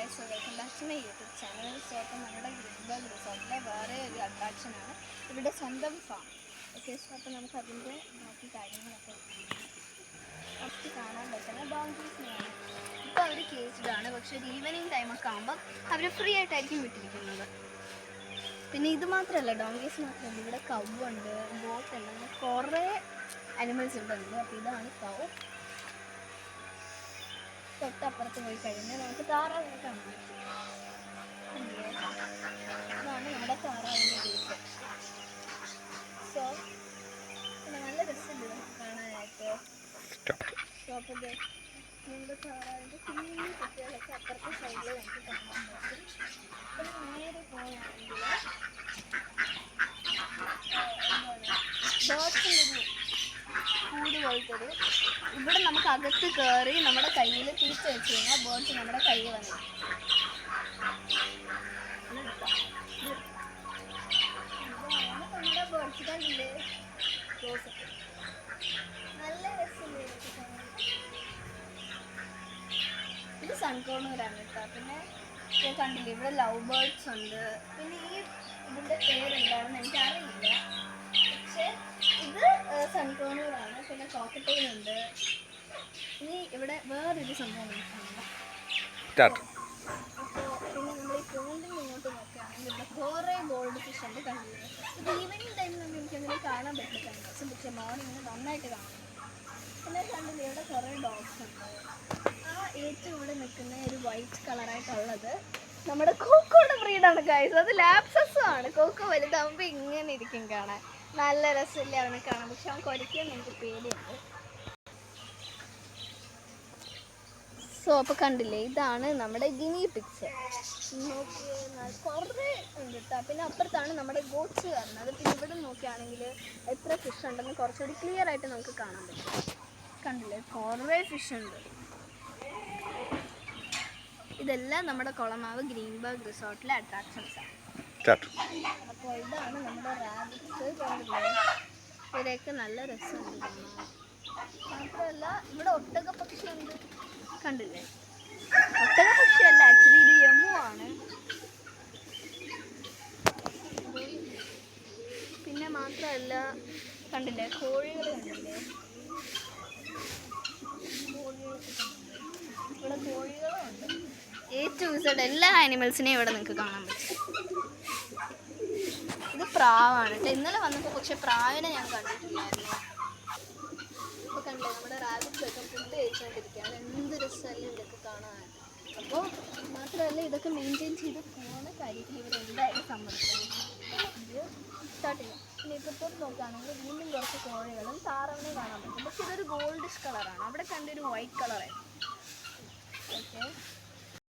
Guys, welcome back to my YouTube channel. So appam നമ്മുടെ Greenberg റിസോർട്ടിലെ വേറെ ഒരു അട്രാക്ഷനാണ് ഇവിടെ സ്വന്തം ഫാം. ഓക്കെ, സോ അപ്പം നമുക്ക് അതിൻ്റെ ബാക്കി കാര്യങ്ങളൊക്കെ ഫസ്റ്റ് കാണാൻ പറ്റുന്ന ഡോങ്കീസിനെയാണ്. ഇപ്പോൾ അവർ കേസ്ഡാണ്, പക്ഷേ ഒരു ഈവനിങ് ടൈമൊക്കെ ആകുമ്പം അവർ ഫ്രീ ആയിട്ടായിരിക്കും വിട്ടിരിക്കുന്നത്. പിന്നെ ഇത് മാത്രമല്ല, ഡോങ്കീസ് മാത്രമല്ല, ഇവിടെ കവുണ്ട്, ബോട്ടുണ്ട്, അങ്ങനെ കുറേ അനിമൽസ് ഇവിടെ ഉണ്ട്. അപ്പോൾ ഇതാണ് കവ്. തൊട്ടപ്പുറത്ത് പോയി കഴിഞ്ഞാൽ നമുക്ക് താറാവിനെ കാണാൻ പറ്റും. ഇതാണ് നമ്മുടെ താറാവിൻ്റെ വീട്. സോ പിന്നെ നല്ല രസമുണ്ട് കാണാനായിട്ട്. സോ അപ്പോൾ നമ്മുടെ താറാവിൻ്റെ കുഞ്ഞു കുട്ടികളൊക്കെ അപ്പുറത്തെ സൈഡിൽ നമുക്ക് കാണാൻ പറ്റും. പിന്നെ നേരെ പോവുകയാണെങ്കിൽ ബേർഡ്സിൻ്റെ കൂട് പോലത്തൊരു, ഇവിടെ നമുക്ക് അകത്ത് കയറി നമ്മുടെ കയ്യിൽ തീറ്റ വെച്ച് കഴിഞ്ഞാൽ ബേർഡ്സ് നമ്മുടെ കയ്യിൽ വന്നിട്ട് നമ്മുടെ ബേർഡ്സ് കണ്ടില്ലേ, നല്ല രസമില്ലേ. ഇത് സൺകോണൂരാണ് കേട്ടോ. പിന്നെ കണ്ടില്ലേ, ഇവിടെ ലവ് ബേർഡ്സ് ഉണ്ട്. പിന്നെ ഈ ഇതിൻ്റെ പേരെന്താണെന്ന് എനിക്കറിയില്ല, പക്ഷേ ഇത് സൺകോണൂറാണ്. പിന്നെ കോക്കറ്റെയിലുണ്ട്. ഇനി ഇവിടെ വേറൊരു സംഭവം നോക്കാനുണ്ട്. അപ്പോൾ പിന്നെ നമ്മൾ ഈ പോണ്ടിൽ ഇങ്ങോട്ട് നോക്കുകയാണെങ്കിൽ ഇവിടെ കുറേ ഗോൾഡ് ഫിഷ് ഉണ്ട്. കണ്ടില്ലേ, ഇത് ഈവനിങ് ടൈമിലൊന്നും എനിക്കങ്ങനെ കാണാൻ പറ്റില്ല, പക്ഷേ മോർണിംഗ് നന്നായിട്ട് കാണാം. പിന്നെ കണ്ടില്ലേ, ഇവിടെ കുറേ ഡോഗ്സ് ഉണ്ട്. ആ ഏറ്റവും ഇവിടെ നിൽക്കുന്ന ഒരു വൈറ്റ് കളറായിട്ടുള്ളത് നമ്മുടെ കോക്കോയുടെ ബ്രീഡാണ് ഗൈസ്. അത് ലാപ്സസും ആണ്. കോക്കോ വലുതാകുമ്പോൾ ഇങ്ങനെ ഇരിക്കും കാണാൻ, നല്ല രസമില്ല അവനെ കാണാൻ. പക്ഷെ അവൻ കുരയ്ക്കാൻ എനിക്ക് പേടിയുണ്ട്. സോ അപ്പോൾ കണ്ടില്ലേ, ഇതാണ് നമ്മുടെ ഗിനി പിക്ചർ. കുറേ ഉണ്ട് കേട്ടോ. പിന്നെ അപ്പുറത്താണ് നമ്മുടെ ഗോട്ട്സ് വരുന്നത്. പിന്നെ ഇവിടെ നോക്കുകയാണെങ്കിൽ എത്ര ഫിഷ് ഉണ്ടെന്ന് കുറച്ചുകൂടി ക്ലിയർ ആയിട്ട് നമുക്ക് കാണാൻ പറ്റും. കണ്ടില്ലേ, കുറേ ഫിഷ് ഉണ്ട്. ഇതെല്ലാം നമ്മുടെ കുളമാവ് ഗ്രീൻബർഗ് റിസോർട്ടിലെ അട്രാക്ഷൻസാണ്. അപ്പോൾ ഇതാണ് നമ്മുടെ റാബിറ്റ്സ്. കണ്ടില്ലേ, ഇവരെയൊക്കെ നല്ല രസമുണ്ട് കാണാൻ. മാത്രമല്ല ഇവിടെ ഒട്ടകപ്പക്ഷിയുണ്ട്. കണ്ടില്ലേ, ഒട്ടകപ്പക്ഷിയല്ല, ആക്ച്വലി ഇത് യമു ആണ്. പിന്നെ മാത്രമല്ല കണ്ടില്ലേ, കോഴികൾ കണ്ടില്ലേ, ഇവിടെ കോഴികളുണ്ട്. ഏറ്റവും ഇഷ്ടം എല്ലാ ആനിമൽസിനെയും ഇവിടെ നിങ്ങൾക്ക് കാണാൻ പറ്റും. ഇത് പ്രാവാണ് കേട്ടോ. ഇന്നലെ വന്നപ്പോൾ പക്ഷെ പ്രാവിനെ ഞാൻ കണ്ടിട്ടില്ലായിരുന്നു. അപ്പോൾ കണ്ടേ, നമ്മുടെ റാബിറ്റ്സ് ഒക്കെ ഫുഡ് കഴിച്ചുകൊണ്ടിരിക്കുകയാണ്. എന്ത് രസമല്ലേ ഇതൊക്കെ കാണാൻ. അപ്പോൾ മാത്രമല്ല, ഇതൊക്കെ മെയിൻറ്റെയിൻ ചെയ്ത് പോകുന്ന കാര്യത്തിൽ ഇവർ എന്തായാലും സമ്മതിക്കണം. ഇത് സ്റ്റാർട്ടില്ല. പിന്നെ ഇപ്പോഴത്തോട്ട് നോക്കുകയാണെങ്കിൽ വീണ്ടും കുറച്ച് കോഴികളും താറാവിനെ കാണാൻ പറ്റും. പക്ഷെ ഇതൊരു ഗോൾഡിഷ് കളറാണ്. അവിടെ കണ്ടൊരു വൈറ്റ് കളറായിരുന്നു. ഓക്കെ,